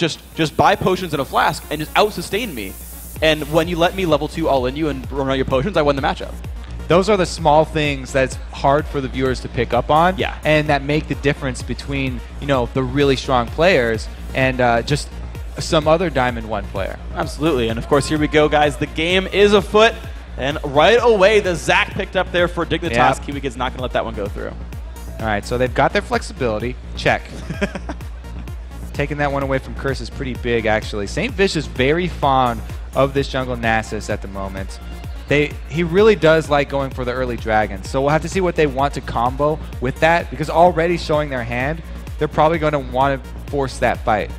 just buy potions in a flask and just out-sustain me. And when you let me level 2 all in you and run out your potions, I win the matchup. Those are the small things that's hard for the viewers to pick up on, yeah, and that make the difference between, you know, the really strong players and just some other Diamond 1 player. Absolutely, and of course, here we go, guys. The game is afoot, and right away, the Zac picked up there for Dignitas. Yeah. KiwiKid's not going to let that one go through. All right, so they've got their flexibility. Check. Taking that one away from Curse is pretty big, actually. St. Vish is very fond of this jungle Nasus at the moment. He really does like going for the early dragon, so we'll have to see what they want to combo with that, because already showing their hand, they're probably going to want to force that fight.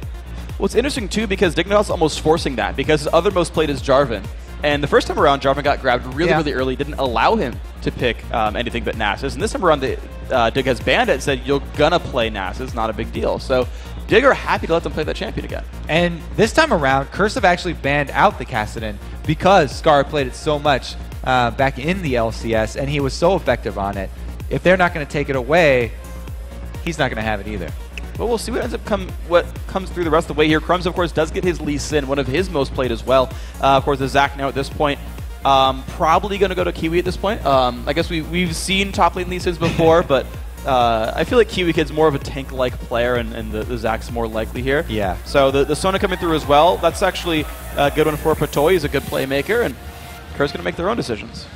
Well, it's interesting, too, because Dignitas is almost forcing that, because his other most played is Jarvan. And the first time around, Jarvan got grabbed really early, didn't allow him to pick anything but Nasus. And this time around, Dig has banned it and said, you're going to play Nasus, not a big deal. So Dig are happy to let them play that champion again. And this time around, Curse have actually banned out the Kassadin because Scar played it so much back in the LCS, and he was so effective on it. If they're not going to take it away, he's not going to have it either. But we'll see what comes through the rest of the way here. Crumbs, of course, does get his Lee Sin, one of his most played as well. Of course, the Zac now at this point, probably going to go to Kiwi at this point. I guess we've seen top lane Lee Sins before, but I feel like KiwiKid's more of a tank-like player, and the Zac's more likely here. Yeah. So the Sona coming through as well. That's actually a good one for Patoy. He's a good playmaker, and Kurt's going to make their own decisions.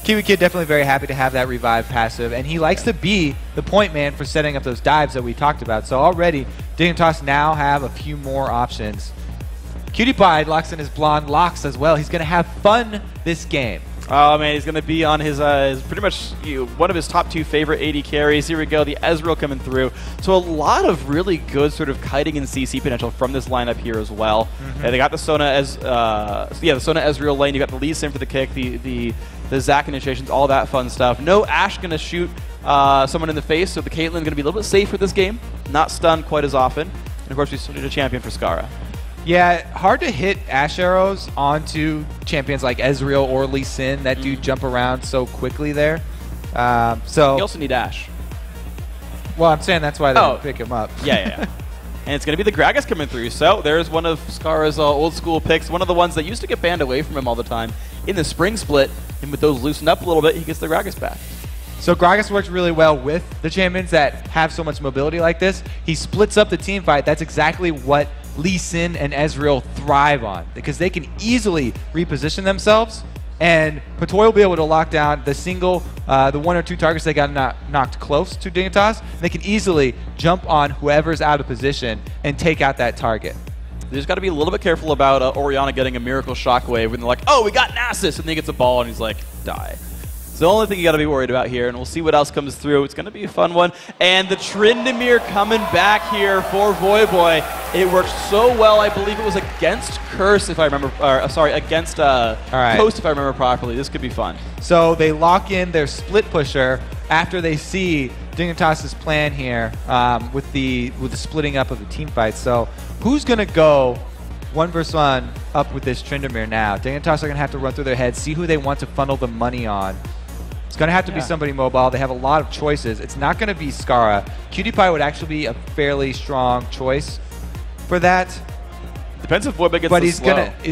KiwiKid definitely very happy to have that revive passive, and he likes to be the point man for setting up those dives that we talked about. So already, Dignitas now have a few more options. QtPie locks in his blonde locks as well. He's going to have fun this game. Oh man, he's going to be on his pretty much one of his top 2 favorite AD carries. Here we go, the Ezreal coming through. So a lot of really good sort of kiting and CC potential from this lineup here as well. And they got the Sona the Sona Ezreal lane. You got the Lee Sin for the kick, the Zac initiations, all that fun stuff. No Ashe going to shoot someone in the face, so the Caitlyn going to be a little bit safer this game. Not stunned quite as often. And of course, we still need a champion for Skara. Yeah, hard to hit Ashe arrows onto champions like Ezreal or Lee Sin that do jump around so quickly there. So you also need Ashe. Well, I'm saying that's why they pick him up. Yeah. And it's going to be the Gragas coming through. So there's one of Skara's old school picks, one of the ones that used to get banned away from him all the time in the spring split. And with those loosened up a little bit, he gets the Gragas back. So Gragas works really well with the champions that have so much mobility like this. He splits up the team fight. That's exactly what Lee Sin and Ezreal thrive on, because they can easily reposition themselves, and Patoy will be able to lock down the the 1 or 2 targets they got knocked close to Dignitas. They can easily jump on whoever's out of position and take out that target. They just got to be a little bit careful about Orianna getting a miracle shockwave when they're like, oh, we got Nasus, and then he gets a ball and he's like, die. It's the only thing you got to be worried about here, and we'll see what else comes through. It's going to be a fun one. And the Tryndamere coming back here for Voyboy. It worked so well. I believe it was against Curse, if I remember. Against Coast, if I remember properly. This could be fun. So they lock in their split pusher after they see Dignitas' plan here with the splitting up of the team fight. So who's going to go 1 versus 1 up with this Tryndamere now? Dignitas are going to have to run through their heads, see who they want to funnel the money on. It's going to have to be somebody mobile. They have a lot of choices. It's not going to be Skara. QtPie would actually be a fairly strong choice for that. Depends if Voyboy gets but he's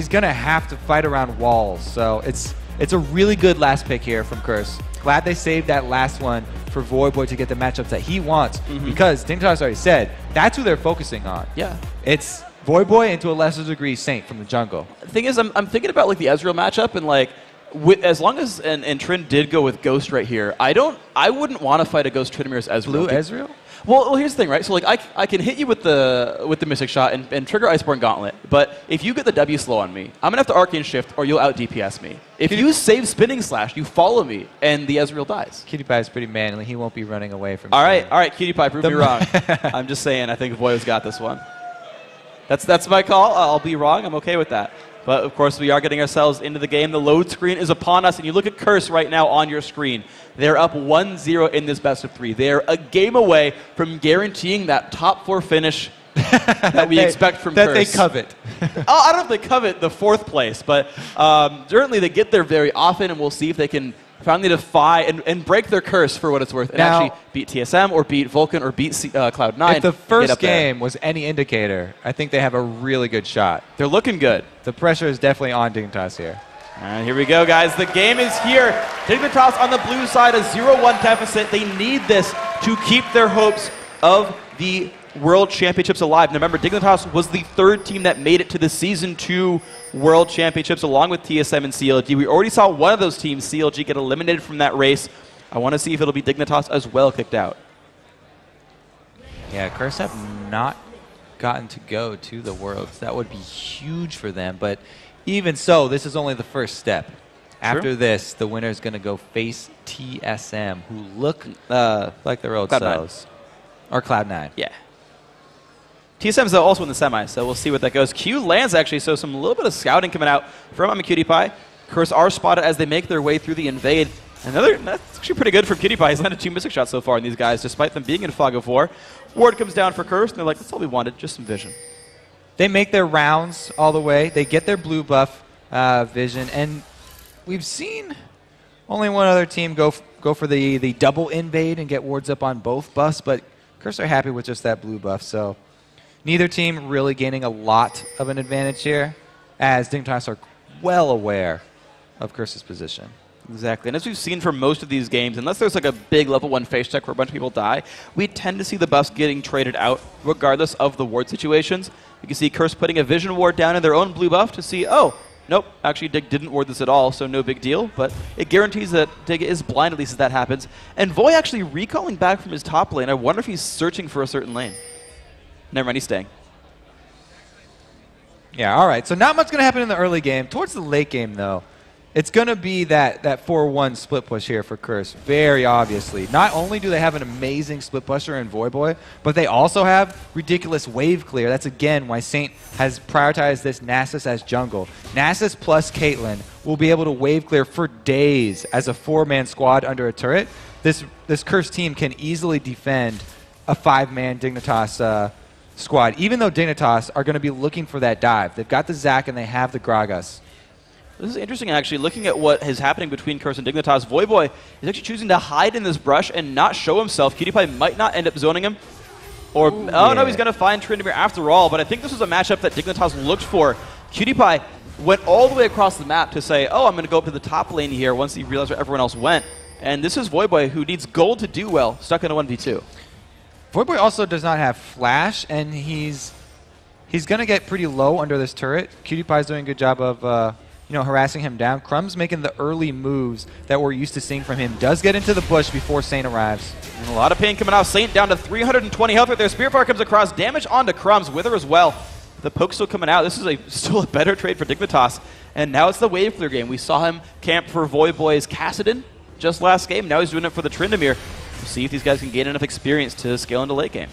gonna have to fight around walls. So it's a really good last pick here from Curse. Glad they saved that last one for Voyboy to get the matchups that he wants, because Dignitas already said that's who they're focusing on. Yeah. It's Voyboy and to a lesser degree Saint from the jungle. The thing is, I'm thinking about like the Ezreal matchup, and like as long as and Trin did go with Ghost right here, I wouldn't want to fight a Ghost Tryndamere as Ezreal. Blue Ezreal? Well, here's the thing, right? So like I can hit you with the Mystic Shot and trigger Iceborne Gauntlet, but if you get the W slow on me, I'm gonna have to Arcane Shift or you'll out DPS me. If you save Spinning Slash, you follow me and the Ezreal dies. QtPie is pretty manly. He won't be running away from. All right, QtPie, prove me wrong. I'm just saying. I think Voyo's got this one. That's my call. I'll be wrong. I'm okay with that. But, of course, we are getting ourselves into the game. The load screen is upon us, and you look at Curse right now on your screen. They're up 1-0 in this best of 3. They're a game away from guaranteeing that top 4 finish that we expect from Curse. That they covet. I don't know if they covet the 4th place, but certainly they get there very often, and we'll see if they can finally defy and break their curse for what it's worth and Now, actually beat TSM or beat Vulcan or beat Cloud9. If the first game was any indicator, I think they have a really good shot. They're looking good. The pressure is definitely on Dignitas here. And here we go, guys. The game is here. Dignitas on the blue side, a 0-1 deficit. They need this to keep their hopes of the World Championships alive. Now remember, Dignitas was the third team that made it to the Season 2 World Championships along with TSM and CLG. We already saw one of those teams, CLG, get eliminated from that race. I want to see if it'll be Dignitas as well kicked out. Yeah, Curse have not gotten to go to the Worlds. That would be huge for them, but even so, this is only the first step. After this, the winner is going to go face TSM, who look like their old selves. Or Cloud9. Yeah. TSM's also in the semis, so we'll see what that goes. Q lands, actually, so a little bit of scouting coming out from QtPie. Curse are spotted as they make their way through the invade. That's actually pretty good from QtPie. He's landed 2 mystic shots so far in these guys, despite them being in Fog of War. Ward comes down for Curse, and they're like, that's all we wanted, just some vision. They make their rounds all the way. They get their blue buff vision, and we've seen only one other team go for the double invade and get wards up on both buffs, but Curse are happy with just that blue buff, so neither team really gaining a lot of an advantage here, as Dignitas are well aware of Curse's position. Exactly, and as we've seen for most of these games, unless there's like a big level 1 face check where a bunch of people die, we tend to see the buffs getting traded out regardless of the ward situations. You can see Curse putting a vision ward down in their own blue buff to see, oh, nope, actually Dig didn't ward this at all, so no big deal, but it guarantees that Dig is blind at least as that happens. And Voy actually recalling back from his top lane. I wonder if he's searching for a certain lane. Never mind, he's staying. Yeah, all right, so not much going to happen in the early game. Towards the late game, though, it's going to be that 4-1 split push here for Curse, very obviously. Not only do they have an amazing split pusher in Voyboy, but they also have ridiculous wave clear. That's, again, why Saint has prioritized this Nasus as jungle. Nasus plus Caitlyn will be able to wave clear for days as a 4-man squad under a turret. This Curse team can easily defend a 5-man Dignitas squad, even though Dignitas are going to be looking for that dive. They've got the Zac and they have the Gragas. This is interesting, actually. Looking at what is happening between Curse and Dignitas, Voyboy is actually choosing to hide in this brush and not show himself. QtPie might not end up zoning him. Or, no, he's going to find Tryndamere after all. But I think this was a matchup that Dignitas looked for. QtPie went all the way across the map to say, oh, I'm going to go up to the top lane here once he realized where everyone else went. And this is Voyboy, who needs gold to do well, stuck in a 1v2. Voyboy also does not have flash, and he's going to get pretty low under this turret. QtPie's doing a good job of harassing him down. Crumb's making the early moves that we're used to seeing from him. Does get into the bush before Saint arrives. And a lot of pain coming out. Saint down to 320 health right there. Spiritfire comes across. Damage onto Crumbs. Wither as well. The poke still coming out. This is still a better trade for Dignitas. And now it's the wave clear game. We saw him camp for Voyboy's Kassadin just last game. Now he's doing it for the Tryndamere. We'll see if these guys can gain enough experience to scale into late game.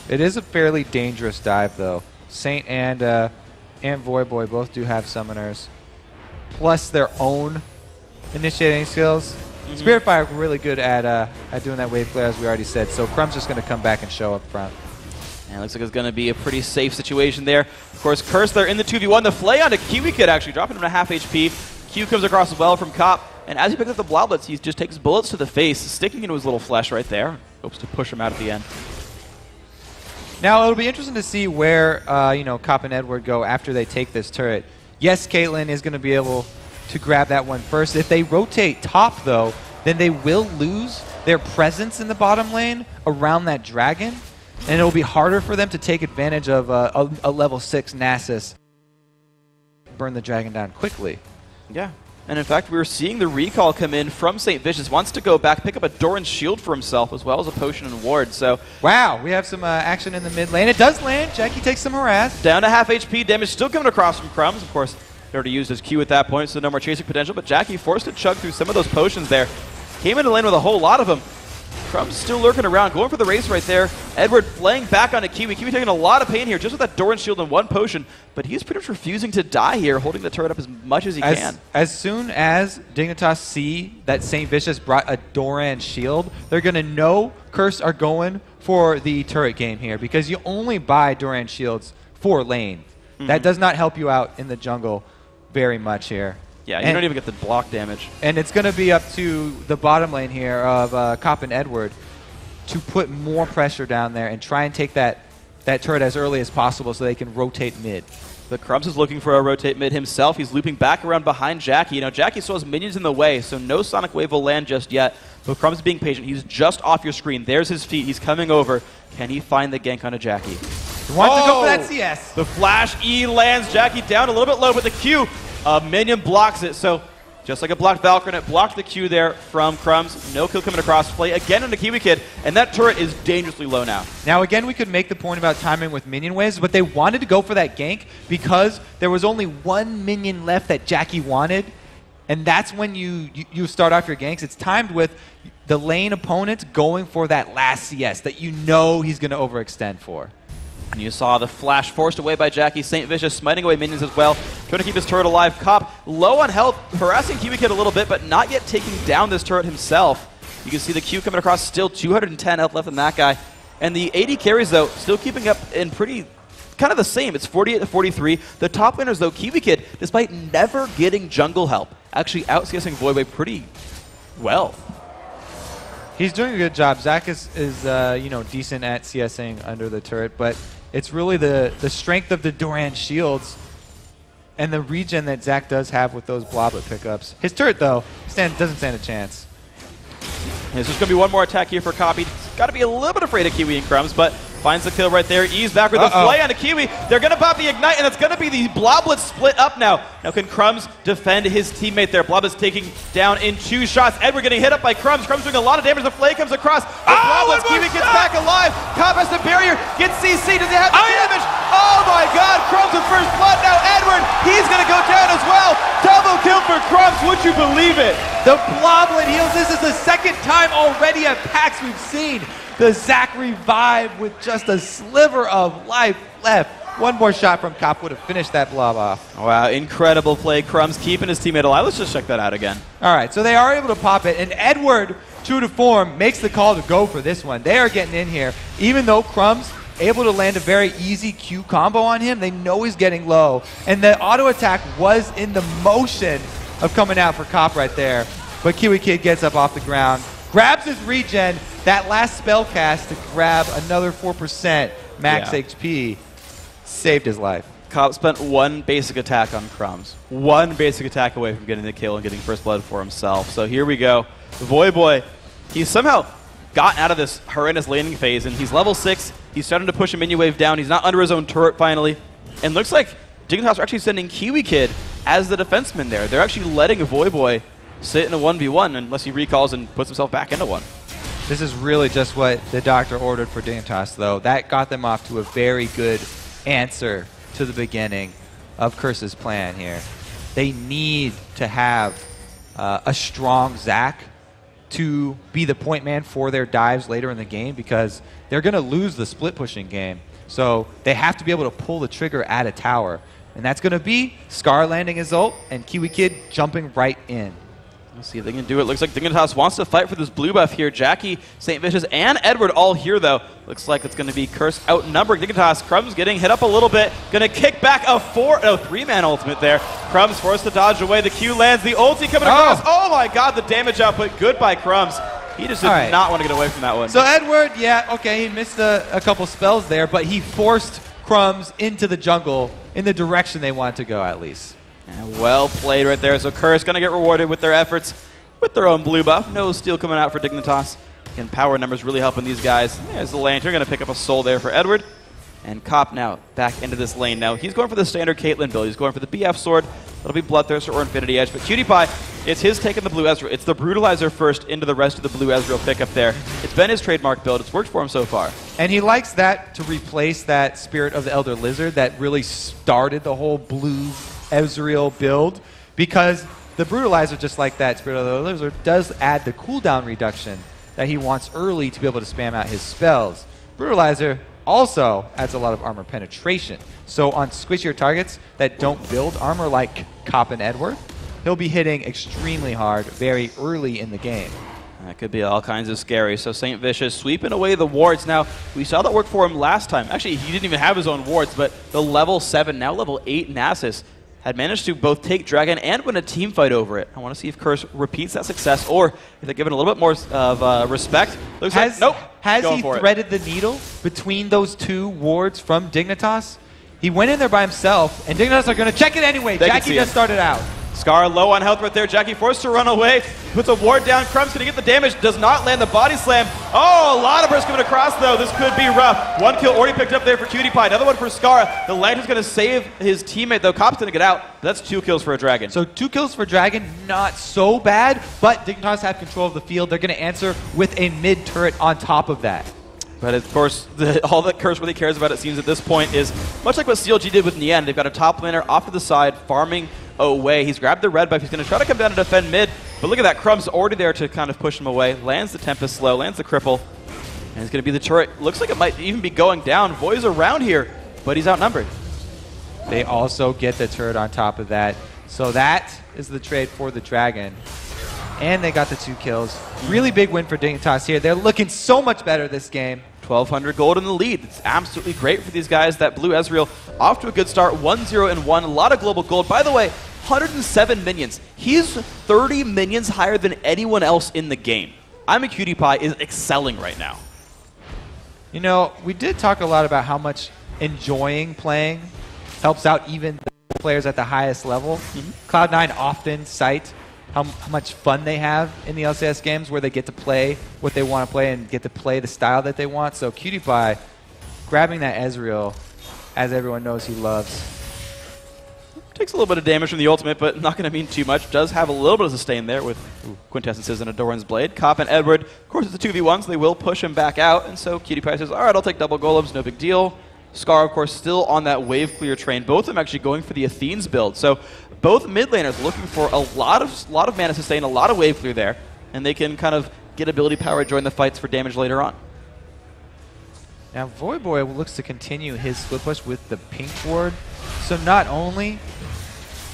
It is a fairly dangerous dive, though. Saint and Voyboy both do have summoners, plus their own initiating skills. Spiritfire really good at doing that wave clear, as we already said. So Crumb's just going to come back and show up front. And it looks like it's going to be a pretty safe situation there. Of course, Curse, they're in the 2v1. The flay onto Kiwi Kid, actually, dropping him to half HP. Q comes across as well from Cop. And as he picks up the Bloblets, he just takes bullets to the face, sticking into his little flesh right there. Hopes to push him out at the end. Now, it'll be interesting to see where Cop and Edward go after they take this turret. Yes, Caitlyn is going to be able to grab that one first. If they rotate top, though, then they will lose their presence in the bottom lane around that dragon, and it'll be harder for them to take advantage of a level 6 Nasus. Burn the dragon down quickly. Yeah. And in fact, we were seeing the recall come in from St. Vicious. Wants to go back, pick up a Doran's shield for himself, as well as a potion and ward. So, wow, we have some action in the mid lane. It does land. Jackie takes some harass. Down to half HP. Damage still coming across from Crumbs. Of course, he already used his Q at that point, so no more chasing potential. But Jackie forced to chug through some of those potions there. Came into lane with a whole lot of them. Crumbs still lurking around, going for the race right there. Edward playing back onto Kiwi. Kiwi taking a lot of pain here just with that Doran's shield and one potion, but he's pretty much refusing to die here, holding the turret up as much as he can. As soon as Dignitas see that St. Vicious brought a Doran shield, they're going to know Curse are going for the turret game here, because you only buy Doran shields for lane. That does not help you out in the jungle very much here. Yeah, you don't even get the block damage. And it's going to be up to the bottom lane here of Cop and Edward to put more pressure down there and try and take that turret as early as possible so they can rotate mid. But Crumbs is looking for a rotate mid himself. He's looping back around behind Jackie. You know, Jackie still has minions in the way, so no Sonic Wave will land just yet. But Crumbs is being patient. He's just off your screen. There's his feet. He's coming over. Can he find the gank onto Jackie? He wants to go for that CS. The flash E lands. Jackie down a little bit low, but the Q, a minion blocks it. So just like a blocked Valkyrie, it blocked the Q there from Crumbs. No kill coming across. Play again on the Kiwi Kid, and that turret is dangerously low now. Now, again, we could make the point about timing with minion waves, but they wanted to go for that gank because there was only one minion left that Jackie wanted, and that's when you start off your ganks. It's timed with the lane opponent going for that last CS that you know he's going to overextend for. And you saw the flash forced away by Jackie. St. Vicious smiting away minions as well, trying to keep his turret alive. Cop low on health, harassing Kiwi Kid a little bit, but not yet taking down this turret himself. You can see the Q coming across, still 210 health left in that guy. And the AD carries, though, still keeping up in pretty kind of the same. It's 48 to 43. The top winners, though, Kiwi Kid, despite never getting jungle help, actually out-CSing Voidway pretty well. He's doing a good job. Zach is you know, decent at CSing under the turret, but it's really the strength of the Duran shields and the regen that Zach does have with those Bloblet pickups. His turret, though, doesn't stand a chance. There's just going to be one more attack here for Copy. Got to be a little bit afraid of Kiwi and Crumbs, but finds the kill right there. Ease back with the flay on the Kiwi. They're going to pop the Ignite, and it's going to be the Bloblet split up now. Now can Crumbs defend his teammate there? Bloblet's taking down in 2 shots. Edward getting hit up by Crumbs. Crumbs doing a lot of damage. The flay comes across. The Bloblet's Kiwi gets back alive. Cop has the barrier. Gets CC. Does he have the damage? Oh my god. Crumbs with first blood. Now Edward, he's going to go down as well. Double kill for Crumbs. Would you believe it? The Bloblet heals. This is the second time already at PAX we've seen the Zach revive with just a sliver of life left. One more shot from Cop would have finished that blob off. Wow, incredible play. Crumbs keeping his teammate alive. Let's just check that out again. All right, so they are able to pop it, and Edward, true to form, makes the call to go for this one. They are getting in here. Even though Crumbs able to land a very easy Q combo on him, they know he's getting low. And the auto attack was in the motion of coming out for Cop right there. But Kiwi Kid gets up off the ground, grabs his regen, that last spell cast to grab another 4% max HP, saved his life. Cop spent one basic attack on Crumbs. One basic attack away from getting the kill and getting first blood for himself. So here we go. Voidboy, he's somehow gotten out of this horrendous laning phase, and he's level 6. He's starting to push a minion wave down. He's not under his own turret finally. And looks like Dignitas are actually sending Kiwi Kid as the defenseman there. They're actually letting Voidboy sit in a 1v1 unless he recalls and puts himself back into one. This is really just what the doctor ordered for Dignitas, though. That got them off to a very good answer to the beginning of Curse's plan here. They need to have a strong Zach to be the point man for their dives later in the game because they're going to lose the split pushing game. So they have to be able to pull the trigger at a tower. And that's going to be Scar landing his ult and Kiwi Kid jumping right in. Let's see if they can do it. Looks like Dignitas wants to fight for this blue buff here. Jackie, St. Vicious, and Edward all here, though. Looks like it's going to be Curse outnumbering Dignitas. Crumbs getting hit up a little bit. Going to kick back a 3-man ultimate there. Crumbs forced to dodge away. The Q lands. The ulti coming across. Oh my god, the damage output. Good by Crumbs. He just did not want to get away from that one. So Edward, yeah, okay, he missed a couple spells there, but he forced Crumbs into the jungle in the direction they want to go, at least. And well played right there. So Curse going to get rewarded with their efforts with their own blue buff. No steal coming out for Dignitas. And power numbers really helping these guys. There's the Lantern. Going to pick up a soul there for Edward. And Cop now back into this lane. Now he's going for the standard Caitlyn build. He's going for the BF sword. That'll be Bloodthirster or Infinity Edge. But Cutie Pie, it's his take on the blue Ezreal. It's the Brutalizer first into the rest of the blue Ezreal pickup there. It's been his trademark build. It's worked for him so far. And he likes that to replace that Spirit of the Elder Lizard that really started the whole blue Ezreal build, because the Brutalizer, just like that Spirit of the Lizard, does add the cooldown reduction that he wants early to be able to spam out his spells. Brutalizer also adds a lot of armor penetration. So on squishier targets that don't build armor like Cop and Edward, he'll be hitting extremely hard very early in the game. That could be all kinds of scary. So St. Vicious sweeping away the wards. Now, we saw that work for him last time. Actually, he didn't even have his own wards, but the level 7, now level 8 Nasus had managed to both take Dragon and win a team fight over it. I want to see if Curse repeats that success, or if they're given a little bit more of respect. Looks like, nope. Has he threaded the needle between those two wards from Dignitas? He went in there by himself, and Dignitas are going to check it anyway. Jackie just started out. Scar low on health right there. Jackie forced to run away. Puts a ward down. Crumb's going to get the damage. Does not land the body slam. Oh, a lot of bursts coming across, though. This could be rough. One kill already picked up there for Cutie Pie. Another one for Scar. The Lantern's going to save his teammate, though. Cop's going to get out. That's 2 kills for a Dragon. So 2 kills for Dragon, not so bad, but Dignitas have control of the field. They're going to answer with a mid turret on top of that. But of course, all that Curse really cares about, it seems at this point, is much like what CLG did with Nien. They've got a top laner off to the side, farming away. He's grabbed the red buff. He's going to try to come down and defend mid. But look at that. Crumb's already there to kind of push him away. Lands the Tempest slow, lands the cripple. And it's going to be the turret. Looks like it might even be going down. Voi's around here, but he's outnumbered. They also get the turret on top of that. So that is the trade for the Dragon. And they got the 2 kills. Really big win for Dignitas here. They're looking so much better this game. 1,200 gold in the lead. It's absolutely great for these guys. That blue Ezreal off to a good start. 1-0-1. A lot of global gold. By the way, 107 minions. He's 30 minions higher than anyone else in the game. I'm a Cutie Pie is excelling right now. You know, we did talk a lot about how much enjoying playing helps out even the players at the highest level. Cloud9 often cite how much fun they have in the LCS games where they get to play what they want to play and get to play the style that they want. So Cutie Pie grabbing that Ezreal, as everyone knows he loves. Takes a little bit of damage from the ultimate, but not going to mean too much. Does have a little bit of sustain there with Quintessences and a Doran's Blade. Cop and Edward, of course, it's a 2v1, so they will push him back out. And so Cutie Pie says, all right, I'll take double golems, no big deal. Scar, of course, still on that wave clear train. Both of them actually going for the Athene's build. So both mid laners looking for a lot of mana sustain, a lot of wave clear there, and they can kind of get ability power, join the fights for damage later on. Now Voyboy looks to continue his split push with the pink ward. So not only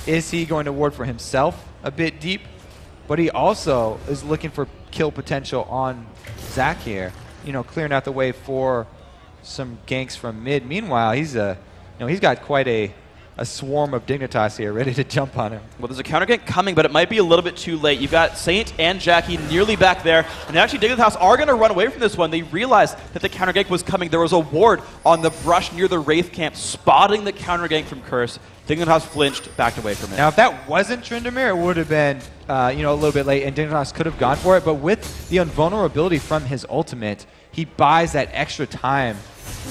is he going to ward for himself a bit deep, but he also is looking for kill potential on Zac here. You know, clearing out the way for some ganks from mid. Meanwhile, he's got quite a swarm of Dignitas here ready to jump on him. Well, there's a counter gank coming, but it might be a little bit too late. You've got Saint and Jackie nearly back there, and actually Dignitas are going to run away from this one. They realized that the counter gank was coming. There was a ward on the brush near the Wraith camp, spotting the counter gank from Curse. Dignitas flinched, backed away from it. Now, if that wasn't Tryndamere, it would have been a little bit late, and Dignitas could have gone for it. But with the invulnerability from his ultimate, he buys that extra time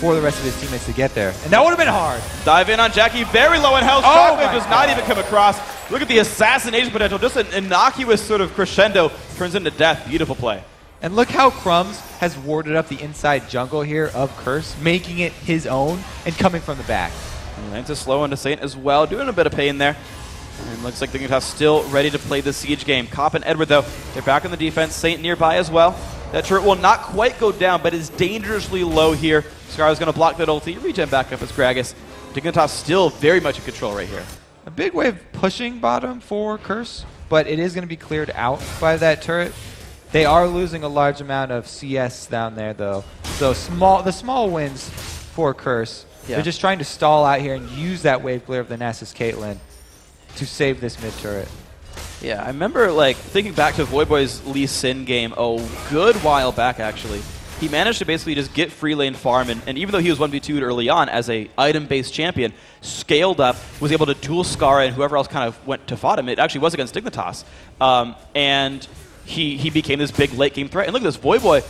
for the rest of his teammates to get there. And that would have been hard. Dive in on Jackie, very low in health. Shockwave does not even come across. Look at the assassination potential. Just an innocuous sort of crescendo turns into death. Beautiful play. And look how Crumbs has warded up the inside jungle here of Curse, making it his own and coming from the back. And lands a slow into Saint as well, doing a bit of pain there. And looks like Dignitas still ready to play the siege game. Cop and Edward, though, they're back on the defense. Saint nearby as well. That turret will not quite go down, but is dangerously low here. Scar is going to block that ulti, regen back up as Gragas. Dignitas still very much in control right here. A big wave pushing bottom for Curse, but it is going to be cleared out by that turret. They are losing a large amount of CS down there, though. So the small wins for Curse. Yeah. They're just trying to stall out here and use that wave clear of the Nasus Caitlyn to save this mid turret. Yeah, I remember thinking back to Voyboy's Lee Sin game a good while back, actually. He managed to basically just get free lane farm, and even though he was 1v2'd early on as a item-based champion, scaled up, was able to duel Scar and whoever else kind of went to fight him. It actually was against Dignitas. And he became this big late-game threat. And look at this, Voyboy.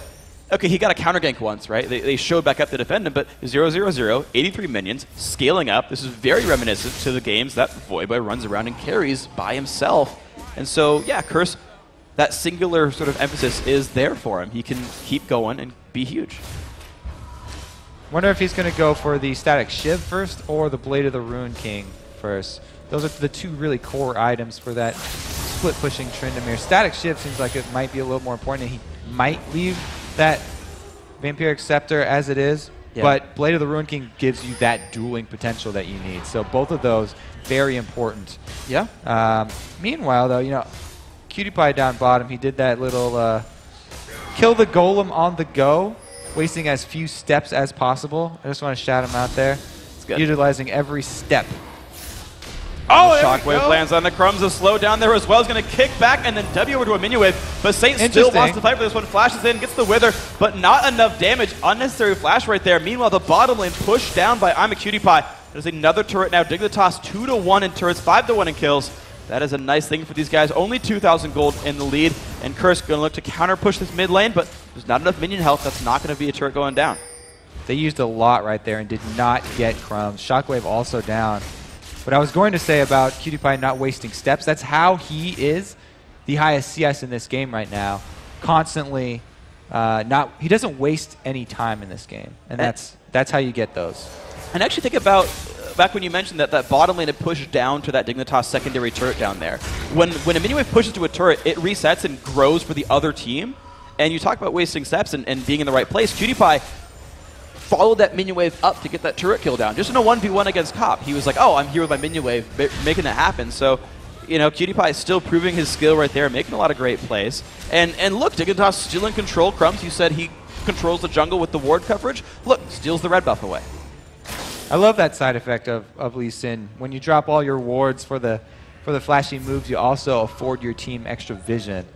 Okay, he got a counter gank once, right? They showed back up to defend him, but 0-0-0, 83 minions, scaling up. This is very reminiscent to the games that Voyboy runs around and carries by himself. And so, yeah, Curse, that singular sort of emphasis is there for him. He can keep going and be huge. Wonder if he's going to go for the Static Shiv first or the Blade of the Rune King first. Those are the two really core items for that split-pushing Tryndamere. Static Shiv seems like it might be a little more important, and he might leave that Vampiric Scepter as it is, but Blade of the Rune King gives you that dueling potential that you need. So both of those, very important. Yeah. Meanwhile, though, Cutie Pie down bottom, he did that little kill the golem on the go, wasting as few steps as possible. I just want to shout him out there. It's good. Utilizing every step Oh, Shockwave lands on the Crumbs. A slow down there as well. He's going to kick back and then W over to a minion wave. But Saint still wants to fight for this one. Flashes in, gets the Wither, but not enough damage. Unnecessary flash right there. Meanwhile, the bottom lane pushed down by I'm a Cutie Pie. There's another turret now. Dignitas 2-1 in turrets, 5-1 in kills. That is a nice thing for these guys. Only 2,000 gold in the lead. And Curse going to look to counter push this mid lane, but there's not enough minion health. That's not going to be a turret going down. They used a lot right there and did not get Crumbs. Shockwave also down. What I was going to say about Cutie Pie not wasting steps, that's how he is the highest CS in this game right now. Constantly, he doesn't waste any time in this game. And that's how you get those. And actually think about back when you mentioned that bottom lane had pushed down to that Dignitas secondary turret down there. When a minion wave pushes to a turret, it resets and grows for the other team. And you talk about wasting steps and being in the right place. Cutie Pie followed that minion wave up to get that turret kill down. Just in a 1v1 against Cop. He was like, oh, I'm here with my minion wave, making that happen. So, you know, Cutie Pie is still proving his skill right there, making a lot of great plays. And look, Dignitas still in control. Crumbs, you said he controls the jungle with the ward coverage. Look, steals the red buff away. I love that side effect of Lee Sin. When you drop all your wards for the flashy moves, you also afford your team extra vision.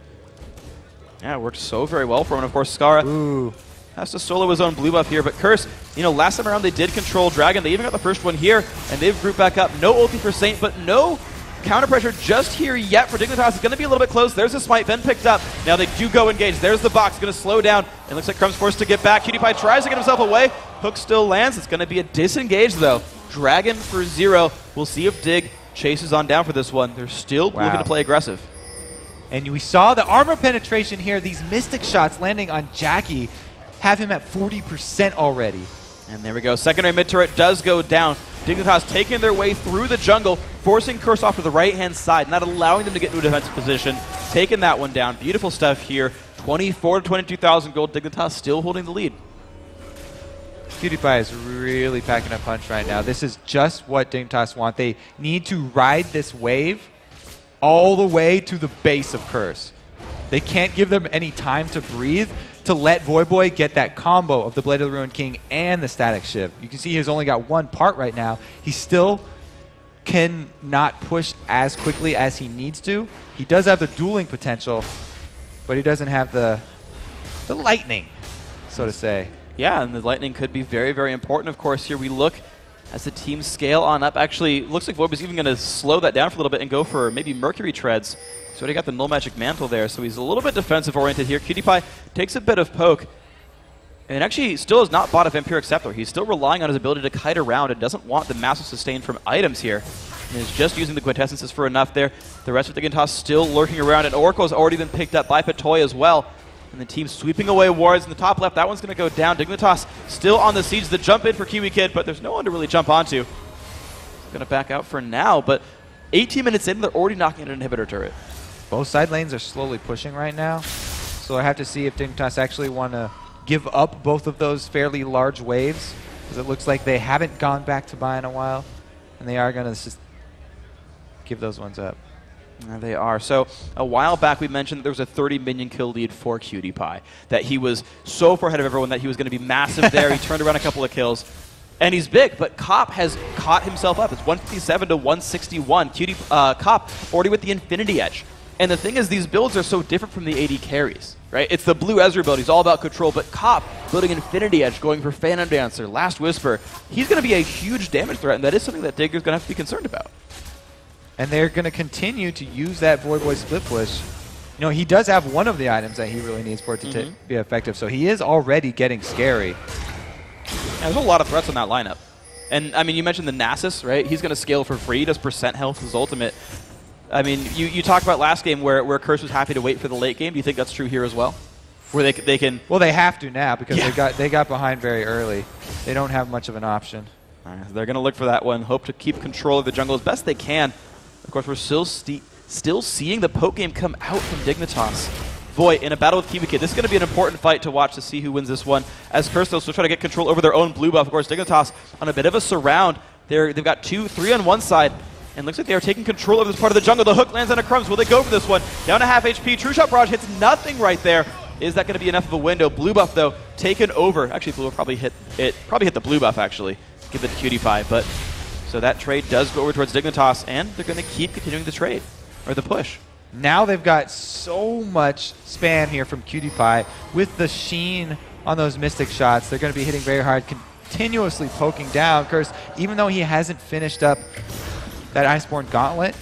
Yeah, it worked so very well for him. And of course, Skara has to solo his own blue buff here. But Curse, you know, last time around they did control Dragon. They even got the first one here, and they've grouped back up. No ulti for Saint, but no counter pressure just here yet for Dignitas. It's going to be a little bit close. There's a smite, been picked up. Now they do go engage. There's the box, going to slow down. It looks like Crumb's forced to get back. Cutie Pie tries to get himself away. Hook still lands. It's going to be a disengage though. Dragon for 0. We'll see if Dig chases on down for this one. They're still looking to play aggressive. And we saw the armor penetration here. These Mystic shots landing on Jackie have him at 40% already. And there we go. Secondary mid turret does go down. Dignitas taking their way through the jungle, forcing Curse off to the right-hand side, not allowing them to get into a defensive position. Taking that one down. Beautiful stuff here. 24 to 22,000 gold. Dignitas still holding the lead. Cutie Pie is really packing a punch right now. This is just what Dignitas want. They need to ride this wave all the way to the base of Curse. They can't give them any time to breathe to let Voyboy get that combo of the Blade of the Ruined King and the Static Shiv. You can see he's only got one part right now. He still cannot push as quickly as he needs to. He does have the dueling potential, but he doesn't have the lightning, so to say. Yeah, and the lightning could be very, very important. Of course, here we look as the team scale on up. Actually, looks like Voyboy's even going to slow that down for a little bit and go for maybe Mercury Treads. He's already got the Null Magic Mantle there, so he's a little bit defensive-oriented here. Cutie Pie takes a bit of poke, and actually still has not bought a Vampiric Scepter. He's still relying on his ability to kite around and doesn't want the massive sustain from items here. And is just using the Quintessences for enough there. The rest of the Dignitas still lurking around, and Oracle's already been picked up by Patoy as well. And the team sweeping away wards in the top left. That one's going to go down. Dignitas still on the siege. The jump in for Kiwi Kid, but there's no one to really jump onto. Going to back out for now, but 18 minutes in, they're already knocking at an inhibitor turret. Both side lanes are slowly pushing right now, so I have to see if Dignitas actually want to give up both of those fairly large waves, because it looks like they haven't gone back to buy in a while, and they are going to just give those ones up. There they are. So a while back we mentioned that there was a 30 minion kill lead for Cutie Pie, that he was so far ahead of everyone that he was going to be massive there. He turned around a couple of kills. And he's big, but Cop has caught himself up. It's 157 to 161. Cop already with the Infinity Edge. And the thing is, these builds are so different from the AD carries, right? It's the blue Ezreal build. He's all about control, but Cop building Infinity Edge, going for Phantom Dancer, Last Whisper. He's going to be a huge damage threat, and that is something that Digger's going to have to be concerned about. And they're going to continue to use that Voyboy split push. You know, he does have one of the items that he really needs for it to be effective, so he is already getting scary. Yeah, there's a lot of threats on that lineup. And, I mean, you mentioned the Nasus, right? He's going to scale for free. He does percent health, his ultimate. I mean, you talked about last game where Curse was happy to wait for the late game. Do you think that's true here as well? Where they can... Well, they have to now because they got behind very early. They don't have much of an option. They're going to look for that one, hope to keep control of the jungle as best they can. Of course, we're still seeing the poke game come out from Dignitas. Void in a battle with Kiwi Kid. This is going to be an important fight to watch to see who wins this one. As Curse, they'll still try to get control over their own blue buff. Of course, Dignitas on a bit of a surround. They've got 3 on one side. And looks like they are taking control of this part of the jungle. The hook lands on a Crumbs. Will they go for this one? Down to half HP. True Shot Barrage hits nothing right there. Is that going to be enough of a window? Blue buff, though, taken over. Actually, Blue will probably hit the blue buff, actually. Give it to Cutie Pie. But So that trade does go over towards Dignitas, and they're going to keep continuing the trade, or the push. Now they've got so much spam here from Cutie Pie. With the sheen on those Mystic shots, they're going to be hitting very hard, continuously poking down. Curse, even though he hasn't finished up that Iceborne Gauntlet,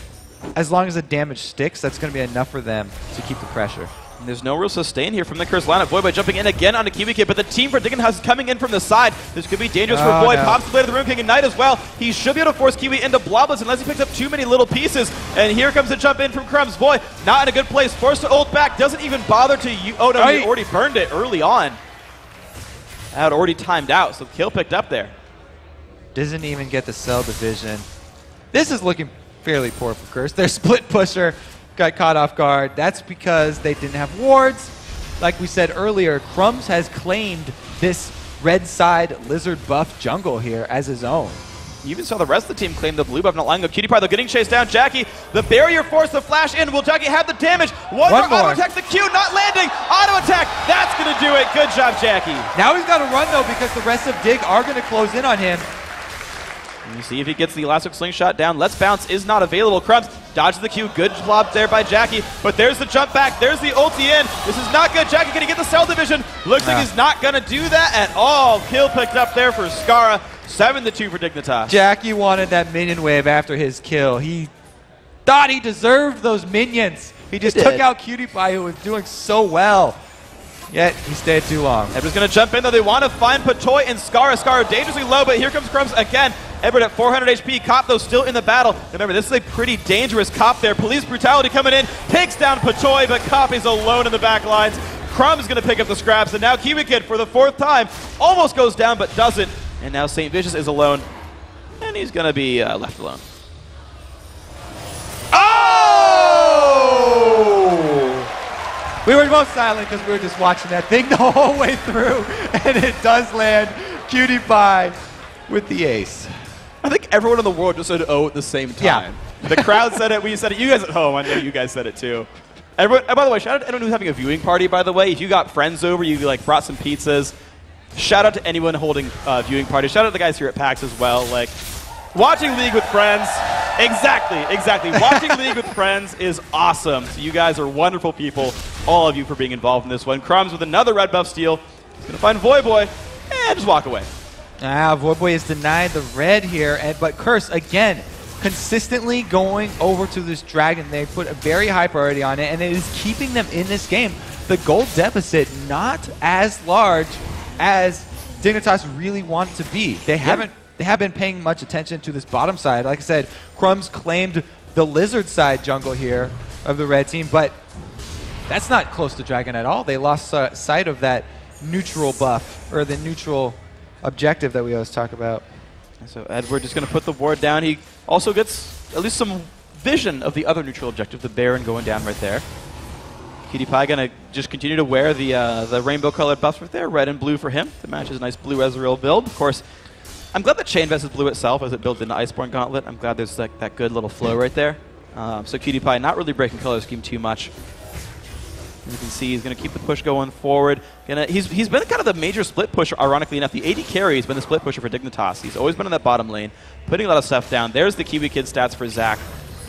as long as the damage sticks, that's going to be enough for them to keep the pressure. And there's no real sustain here from the Curse lineup. Void jumping in again onto KiwiKid, but the team for Dignitas is coming in from the side. This could be dangerous for Void. No. Pops the Blade of the Rune King Ignite as well. He should be able to force Kiwi into Blobless unless he picks up too many little pieces. And here comes the jump in from Crumbs. Void not in a good place. Forced to ult back. Doesn't even bother to oh no, he already burned it early on. Had already timed out, so kill picked up there. Doesn't even get the cell division. This is looking fairly poor for Curse. Their split pusher got caught off guard. That's because they didn't have wards. Like we said earlier, Crumbs has claimed this red side lizard buff jungle here as his own. You even saw the rest of the team claim the blue buff, not lying. Cutie Pie, though, getting chased down. Jackie, the barrier forced the flash in. Will Jackie have the damage? One more. Auto attack the Q, not landing. Auto attack, that's going to do it. Good job, Jackie. Now he's got to run, though, because the rest of Dig are going to close in on him. And you see if he gets the elastic slingshot down. Let's Bounce is not available. Crumbs dodges the Q. Good job there by Jackie. But there's the jump back. There's the ulti in. This is not good. Jackie going to get the cell division. Looks like he's not going to do that at all. Kill picked up there for Skara. 7-2 for Dignitas. Jackie wanted that minion wave after his kill. He thought he deserved those minions. He just took out Cutie Pie, who was doing so well. Yet he stayed too long. Edward's going to jump in, though. They want to find Patoy and Skara. Skara dangerously low, but here comes Crumbs again. Edward at 400 HP. Cop, though, still in the battle. Remember, this is a pretty dangerous Cop there. Police brutality coming in. Takes down Patoy, but Cop is alone in the back lines. Crumbs going to pick up the scraps, and now KiwiKid for the 4th time almost goes down, but doesn't. And now St. Vicious is alone, and he's going to be left alone. Oh! We were both silent because we were just watching that thing the whole way through, and it does land. Cutie Pie with the ace. I think everyone in the world just said "oh" at the same time. Yeah. The crowd said it, we said it, you guys at home, I know you guys said it too. Everyone, by the way, shout out to anyone who's having a viewing party, by the way. If you got friends over, you like brought some pizzas. Shout out to anyone holding viewing parties. Shout out to the guys here at PAX as well. Like, watching League with friends, exactly. Watching League with friends is awesome. So you guys are wonderful people, all of you, for being involved in this one. Crumbs with another red buff steal. He's going to find Voyboy and just walk away. Voyboy is denied the red here, but Curse, again, consistently going over to this dragon. They put a very high priority on it, and it is keeping them in this game. The gold deficit not as large as Dignitas really want to be. They haven't been paying much attention to this bottom side. Like I said, Crumbs claimed the lizard side jungle here of the red team, but that's not close to dragon at all. They lost sight of that neutral buff, or the neutral objective that we always talk about. So Edward just going to put the ward down. He also gets at least some vision of the other neutral objective, the Baron going down right there. Cutie Pie going to just continue to wear the rainbow-colored buffs right there, red and blue for him to match his nice blue Ezreal build. Of course, I'm glad that Chain Vest is blue itself as it builds into Iceborne Gauntlet. I'm glad there's like that good little flow right there. So Cutie Pie not really breaking color scheme too much. You can see he's going to keep the push going forward. He's been kind of the major split pusher, ironically enough. The AD carry has been the split pusher for Dignitas. He's always been in that bottom lane, putting a lot of stuff down. There's the KiwiKid stats for Zac.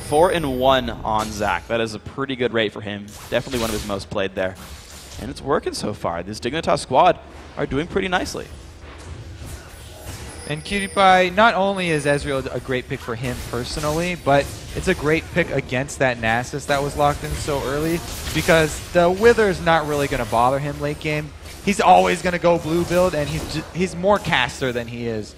4-1 on Zac. That is a pretty good rate for him. Definitely one of his most played there. And it's working so far. This Dignitas squad are doing pretty nicely. And Cutie Pie, not only is Ezreal a great pick for him personally, but it's a great pick against that Nasus that was locked in so early, because the Wither's not really going to bother him late game. He's always going to go blue build, and he's more caster than he is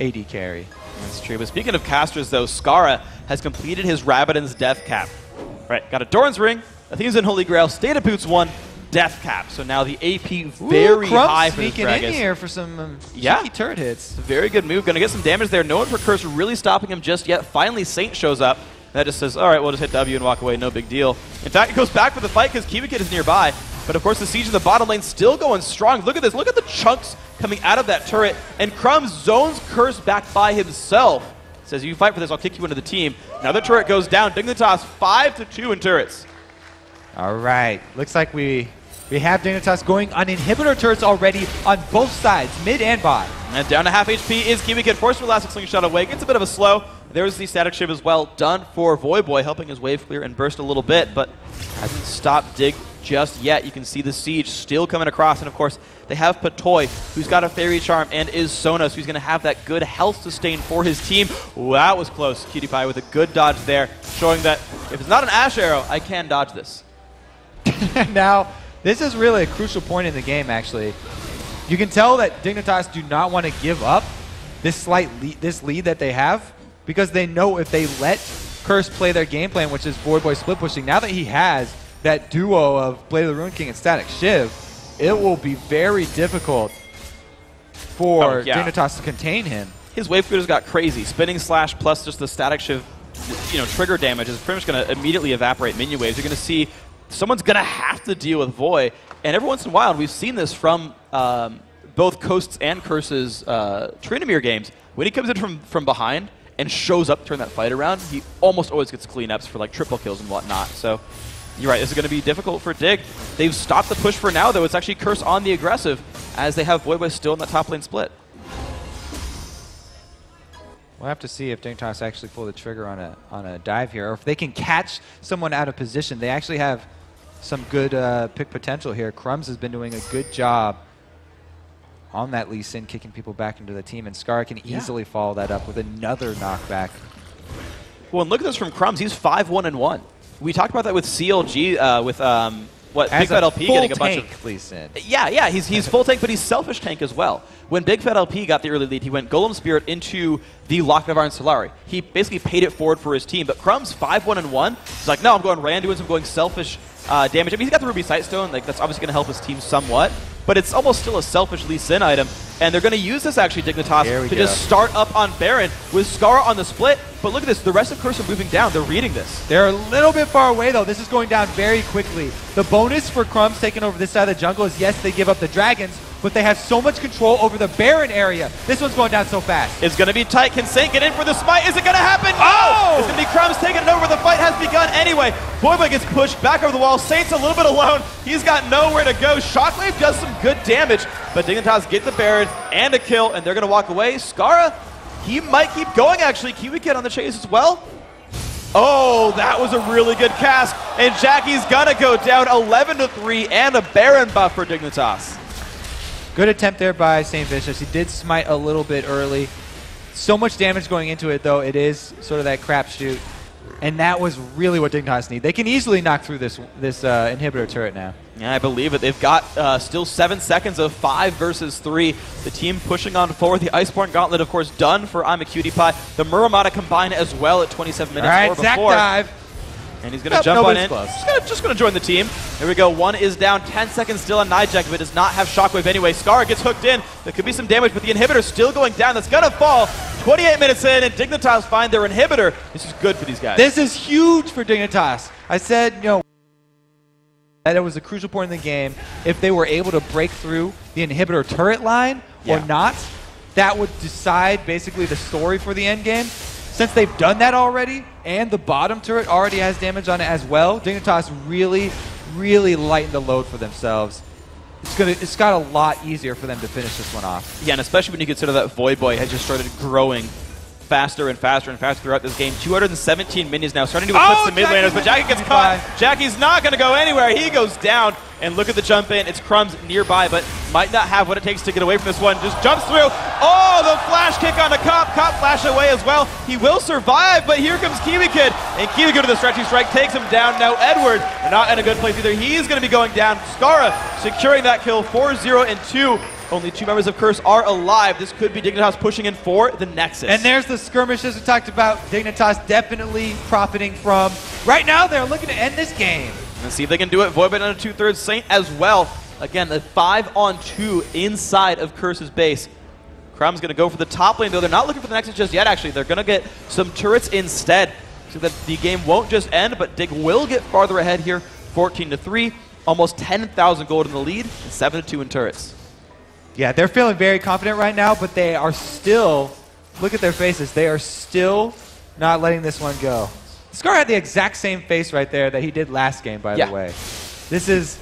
AD carry. That's true. But speaking of casters, though, Skara has completed his Rabbidan's death cap. Right, got a Doran's Ring, Athena's in Holy Grail, State of Boots 1, death cap. So now the AP very high for this Gragas. In here for some cheeky turret hits. Very good move. Going to get some damage there. No one for Curse really stopping him just yet. Finally, Saint shows up. That just says, all right, we'll just hit W and walk away. No big deal. In fact, it goes back for the fight because KiwiKid is nearby. But of course, the siege in the bottom lane still going strong. Look at this. Look at the chunks coming out of that turret. And Crumbs zones Curse back by himself. Says, you fight for this, I'll kick you into the team. Another turret goes down. Dignitas 5-2 in turrets. All right. Looks like we We have Dignitas going on inhibitor turrets already on both sides, mid and bot. And down to half HP is Kiwi Kid, forced from Elastic Slingshot away. Gets a bit of a slow. There's the static shiv as well, done for Voyboy, helping his wave clear and burst a little bit, but hasn't stopped Dig just yet. You can see the siege still coming across, and of course, they have Patoy, who's got a Fairy Charm and is Sona, so he's going to have that good health sustain for his team. Ooh, that was close. Cutie Pie with a good dodge there, showing that if it's not an Ash Arrow, I can dodge this. Now, this is really a crucial point in the game, actually. You can tell that Dignitas do not want to give up this lead that they have, because they know if they let Curse play their game plan, which is Voyboy split pushing, now that he has that duo of Blade of the Ruin King and Static Shiv, it will be very difficult for Dignitas to contain him. His wave clear's got crazy. Spinning Slash plus just the Static Shiv, trigger damage is pretty much going to immediately evaporate minion waves. You're going to see someone's going to have to deal with Voy, and every once in a while, and we've seen this from both Coast's and Curse's Trinamir games, when he comes in from behind and shows up to turn that fight around, he almost always gets cleanups for like triple kills and whatnot. So you're right, this is going to be difficult for Dig. They've stopped the push for now, though. It's actually Curse on the aggressive, as they have Voyboy still in that top lane split. We'll have to see if Dignitas actually pull the trigger on a dive here, or if they can catch someone out of position. They actually have some good pick potential here. Crumbs has been doing a good job on that Lee Sin, kicking people back into the team, and Scar can easily follow that up with another knockback. Well, and look at this from Crumbs. He's 5-1-1. We talked about that with CLG, with Big Fat LP getting a bunch of Lee Sin. Yeah, he's full tank, but he's selfish tank as well. When Big Fat LP got the early lead, he went Golem Spirit into the Lock of Iron Solari. He basically paid it forward for his team, but Crumbs 5-1-1. He's like, no, I'm going Randuin's, I'm going selfish damage. I mean, he's got the Ruby Sightstone, like that's obviously going to help his team somewhat, but it's almost still a selfish Lee Sin item. And they're going to use this, actually, Dignitas, to just start up on Baron with Scar on the split. But look at this. The rest of Curse are moving down. They're reading this. They're a little bit far away, though. This is going down very quickly. The bonus for Crumbs taking over this side of the jungle is, yes, they give up the dragons, but they have so much control over the Baron area. This one's going down so fast. It's going to be tight. Can Saint get in for the smite? Is it going to happen? Oh! It's going to be Crumbs taking it over. The fight has begun anyway. Voyboy gets pushed back over the wall. Saint's a little bit alone. He's got nowhere to go. Shockwave does some good damage, but Dignitas get the Baron and a kill, and they're going to walk away. Skara, he might keep going, actually. Kiwi Kid on the chase as well. Oh, that was a really good cast, and Jackie's going to go down 11-3 and a Baron buff for Dignitas. Good attempt there by St. Vicious. He did smite a little bit early. So much damage going into it, though. It is sort of that crapshoot. And that was really what Dignitas need. They can easily knock through this inhibitor turret now. Yeah, I believe it. They've got still 7 seconds of 5 versus 3. The team pushing on forward. The Iceborne Gauntlet, of course, done for I'm a Cutie Pie. The Muramata combine as well at 27 minutes. All right, Zac dive. And he's going to jump on in. Just going to join the team. There we go. One is down. 10 seconds still on Nijak, but does not have Shockwave anyway. Scar gets hooked in. There could be some damage, but the inhibitor still going down. That's going to fall. 28 minutes in, and Dignitas find their inhibitor. This is good for these guys. This is huge for Dignitas. I said, that it was a crucial point in the game. If they were able to break through the inhibitor turret line or not, that would decide basically the story for the end game. Since they've done that already, and the bottom turret already has damage on it as well, Dignitas really, really lightened the load for themselves. It's got a lot easier for them to finish this one off. Yeah, and especially when you consider that Voyboy has just started growing faster and faster and faster throughout this game. 217 minions now, starting to eclipse the mid laners, but Jackie gets caught. Jackie's not going to go anywhere. He goes down, and look at the jump in. It's Crumbs nearby, but might not have what it takes to get away from this one. Just jumps through. Oh, the flash kick on the Cop. Cop flash away as well. He will survive, but here comes Kiwi Kid, and Kiwi Kid with the stretching strike takes him down. Now Edward, not in a good place either. He's going to be going down. Skara securing that kill, 4-0-2. Only 2 members of Curse are alive. This could be Dignitas pushing in for the Nexus. And there's the skirmishes we talked about. Dignitas definitely profiting from. Right now, they're looking to end this game. Let's see if they can do it. Voidbite on a 2/3 Saint as well. Again, the 5-on-2 inside of Curse's base. Crumb's going to go for the top lane, though. They're not looking for the Nexus just yet, actually. They're going to get some turrets instead so that the game won't just end, but Dig will get farther ahead here. 14-3, almost 10,000 gold in the lead, and 7-2 in turrets. Yeah, they're feeling very confident right now, but they are still, look at their faces, they are still not letting this one go. Scar had the exact same face right there that he did last game, by the way. This is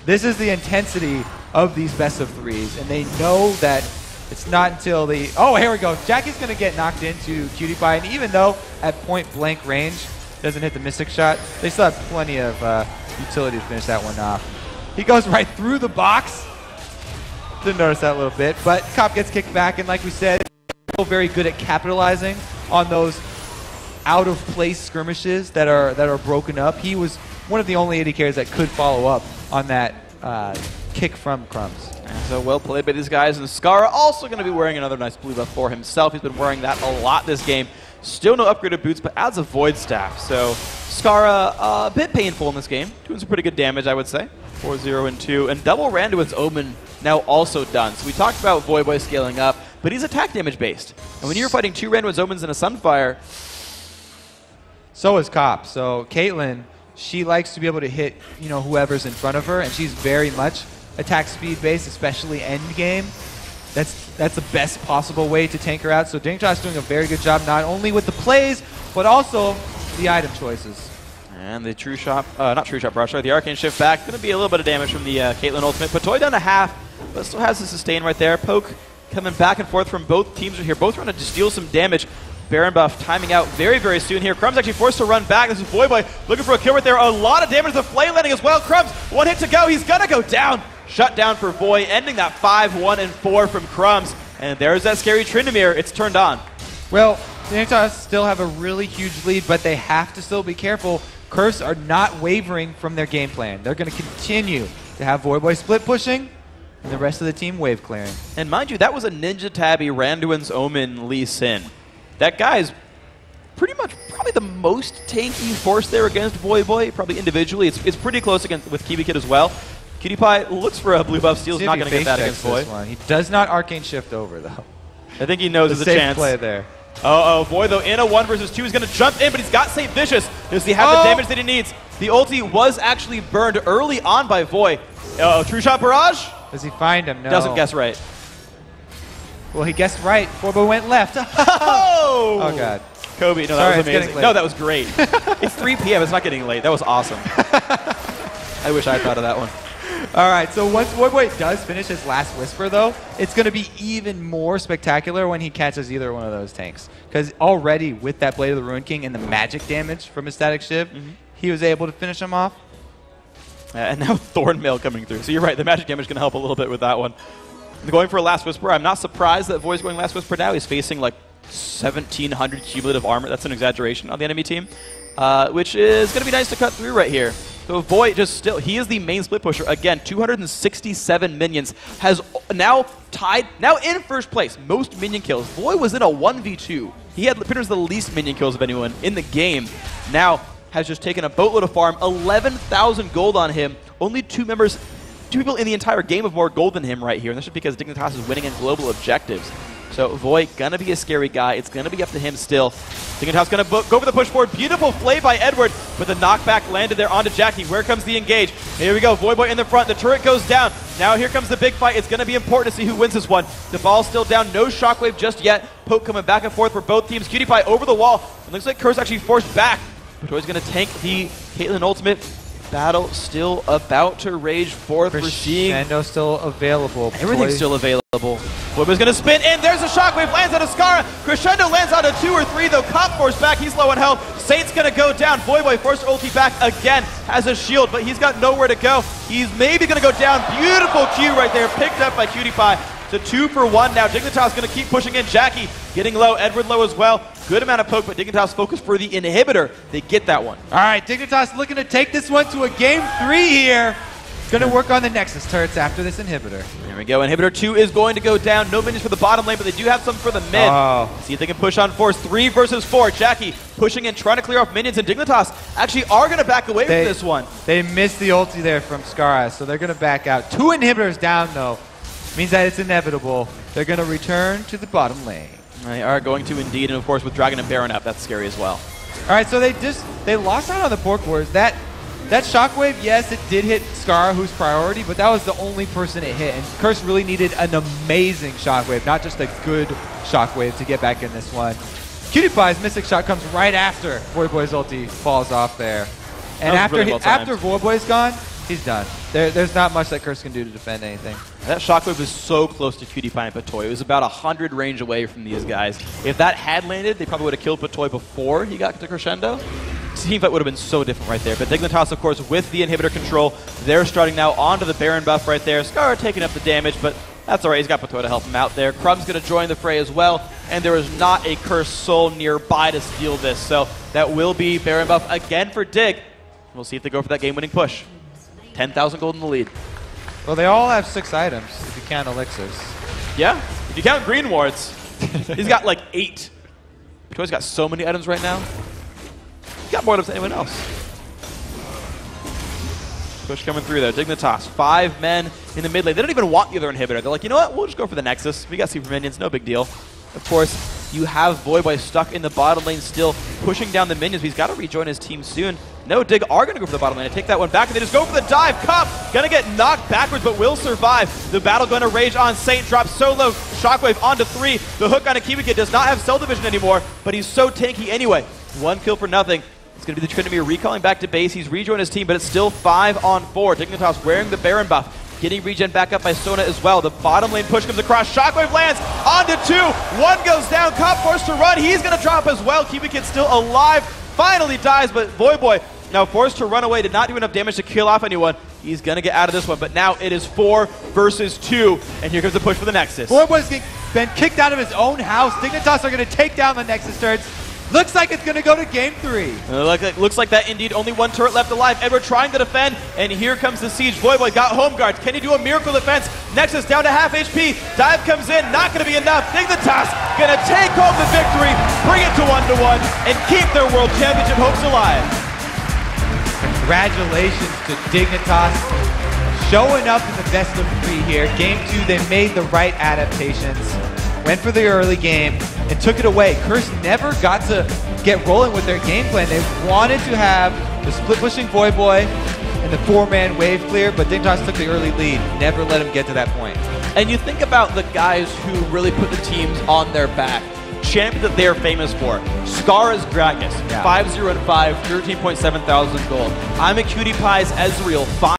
This is the intensity of these best of threes, and they know that it's not until the... Oh, here we go. Jackie's going to get knocked into Cutie Pie, and even though at point-blank range doesn't hit the Mystic shot, they still have plenty of utility to finish that one off. He goes right through the box. Didn't notice that a little bit, but Cop gets kicked back, and like we said, very good at capitalizing on those out-of-place skirmishes that are broken up. He was one of the only AD carries that could follow up on that kick from Crumbs. So well played by these guys, and Skara also going to be wearing another nice blue buff for himself. He's been wearing that a lot this game. Still no upgraded boots, but adds a Void Staff. So Skara a bit painful in this game. Doing some pretty good damage, I would say. 4-0 and 2. And double Randuin's Omen now also done. So we talked about Voyboy scaling up, but he's attack damage based. And when you're fighting 2 Randuin's Omens and a Sunfire... So is Cop. So Caitlyn, she likes to be able to hit, you know, whoever's in front of her, and she's very much attack speed based, especially end game. That's the best possible way to tank her out. So Dignitas doing a very good job, not only with the plays, but also the item choices. And the True Shot, not True Shot Brush, sorry, the Arcane Shift back. Going to be a little bit of damage from the Caitlyn ultimate. Patoy down to half, but still has the sustain right there. Poke coming back and forth from both teams here. Both trying to just deal some damage. Baron buff timing out very, very soon here. Crumbs actually forced to run back. This is Voyboy looking for a kill right there. A lot of damage to the Flame landing as well. Crumbs, 1 hit to go. He's going to go down. Shut down for Voy, ending that 5-1 and 4 from Crumbs. And there's that scary Tryndamere. It's turned on. Well, Dignitas still have a really huge lead, but they have to still be careful. Curse are not wavering from their game plan. They're going to continue to have Voyboy split pushing, and the rest of the team wave clearing. And mind you, that was a Ninja Tabby Randuin's Omen Lee Sin. That guy's pretty much probably the most tanky force there against Voyboy, probably individually. It's pretty close against with Kiwi Kid as well. Cutie Pie looks for a blue buff. Steel's not going to get that against Voy. He does not Arcane Shift over, though. I think he knows there's a chance. Play there. Uh-oh, Voy, though, in a 1 versus 2 is going to jump in, but he's got St. Vicious. Does he have the damage that he needs? The ulti was actually burned early on by Voy. Uh-oh, True Shot Barrage? Does he find him? No. Doesn't guess right. Well, he guessed right. Voyboy went left. Oh, God. Kobe, no, Sorry, that was amazing. No, that was great. It's 3 p.m. It's not getting late. That was awesome. I wish I thought of that one. All right, so once Voyboy does finish his last Whisper, though, it's going to be even more spectacular when he catches either one of those tanks. Because already with that Blade of the Ruin King and the magic damage from his Static Shiv, he was able to finish him off. And now Thornmail coming through. So you're right, the magic damage is going to help a little bit with that one. Going for a Last Whisper. I'm not surprised that Voy's going Last Whisper now. He's facing like 1,700 cumulative armor. That's an exaggeration on the enemy team, which is going to be nice to cut through right here. So Voy just still, he is the main split pusher. Again, 267 minions. Has now tied, now in first place, most minion kills. Voy was in a 1v2. He had pretty much the least minion kills of anyone in the game. Now has just taken a boatload of farm, 11,000 gold on him. Only two people in the entire game have more gold than him right here. And that's just because Dignitas is winning in global objectives. So Voy gonna be a scary guy. It's gonna be up to him still. Dignitas gonna go for the push forward. Beautiful play by Edward, but the knockback landed there onto Jackie. Where comes the engage? Here we go. Voyboy in the front. The turret goes down. Now here comes the big fight. It's gonna be important to see who wins this one. The ball's still down. No shockwave just yet. Poke coming back and forth for both teams. Cutie Pie over the wall. It looks like Curse actually forced back. Patoy's gonna tank the Caitlyn ultimate. Battle still about to rage forth. We're seeing Crescendo still available. Everything's still available. Voyboy's gonna spin in. There's a shockwave. Lands on a Skara. Crescendo lands on a 2 or 3 though. Cop forced back. He's low on health. Saint's gonna go down. Voyboy forced ulti back again. Has a shield, but he's got nowhere to go. He's maybe gonna go down. Beautiful Q right there. Picked up by Cutie Pie. It's a 2 for 1 now. Dignitas gonna keep pushing in. Jackie getting low. Edward low as well. Good amount of poke, but Dignitas focused for the inhibitor. They get that one. All right, Dignitas looking to take this one to a game 3 here. Going to work on the Nexus turrets after this inhibitor. There we go. Inhibitor 2 is going to go down. No minions for the bottom lane, but they do have some for the mid. See if they can push on force. 3 versus 4. Jackie pushing in, trying to clear off minions, and Dignitas actually are going to back away from this one. They missed the ulti there from Skara, so they're going to back out. 2 inhibitors down, though. Means that it's inevitable. They're going to return to the bottom lane. They are going to indeed, and of course with Dragon and Baron up, that's scary as well. All right, so they lost out on the Pork Wars. That shockwave, yes, it did hit Skara, who's priority, but that was the only person it hit. And Curse really needed an amazing shockwave, not just a good shockwave to get back in this one. Cutie Pie's Mystic Shot comes right after Voyboy's ulti falls off there. And after Voyboy's gone, He's done. There's not much that Curse can do to defend anything. That shockwave was so close to PewDiePie and Patoy. It was about 100 range away from these guys. If that had landed, they probably would have killed Patoy before he got to Crescendo. Teamfight would have been so different right there. But Dignitas, of course, with the inhibitor control, they're starting now onto the Baron buff right there. Scar taking up the damage, but that's all right. He's got Patoy to help him out there. Crumb's going to join the fray as well, and there is not a Cursed Soul nearby to steal this. So that will be Baron buff again for Dig. We'll see if they go for that game-winning push. 10,000 gold in the lead. Well, they all have 6 items, if you count elixirs. Yeah, if you count green wards, he's got like 8. Patoy's got so many items right now. He's got more items than anyone else. Push coming through there. Dignitas, 5 men in the mid lane. They don't even want the other inhibitor. They're like, you know what? We'll just go for the Nexus. We got super minions, no big deal. Of course, you have Voyboy stuck in the bottom lane still, pushing down the minions. He's got to rejoin his team soon. No, Dig are going to go for the bottom lane and take that one back, and they just go for the dive. Cup going to get knocked backwards, but will survive. The battle going to rage on. Saint drops so low. Shockwave onto 3. The hook on a Kiwi Kid does not have cell division anymore, but he's so tanky anyway. 1 kill for nothing. It's going to be the Tryndamere recalling back to base. He's rejoined his team, but it's still 5 on 4. Dignitas wearing the Baron buff. Getting regen back up by Sona as well. The bottom lane push comes across. Shockwave lands onto 2. 1 goes down. Cop forced to run. He's going to drop as well. Kiwi Kid still alive. Finally dies, but Voyboy now forced to run away. Did not do enough damage to kill off anyone. He's going to get out of this one, but now it is 4 versus 2. And here comes the push for the Nexus. Voyboy's been kicked out of his own house. Dignitas are going to take down the Nexus turrets. Looks like it's going to go to game 3. Looks like that indeed. Only 1 turret left alive. Edward trying to defend, and here comes the siege. Voyboy got home guards. Can he do a miracle defense? Nexus down to half HP. Dive comes in. Not going to be enough. Dignitas going to take home the victory, bring it to 1-1, and keep their world championship hopes alive. Congratulations to Dignitas. Showing up in the best of 3 here. Game 2, they made the right adaptations. Went for the early game and took it away. Curse never got to get rolling with their game plan. They wanted to have the split pushing Voyboy and the 4-man wave clear, but Dignitas took the early lead. Never let him get to that point. And you think about the guys who really put the teams on their back. Champions that they're famous for. Scar is Gragas, 5-0-5, 13.7 thousand gold. I'm a Cutie Pie's Ezreal, 5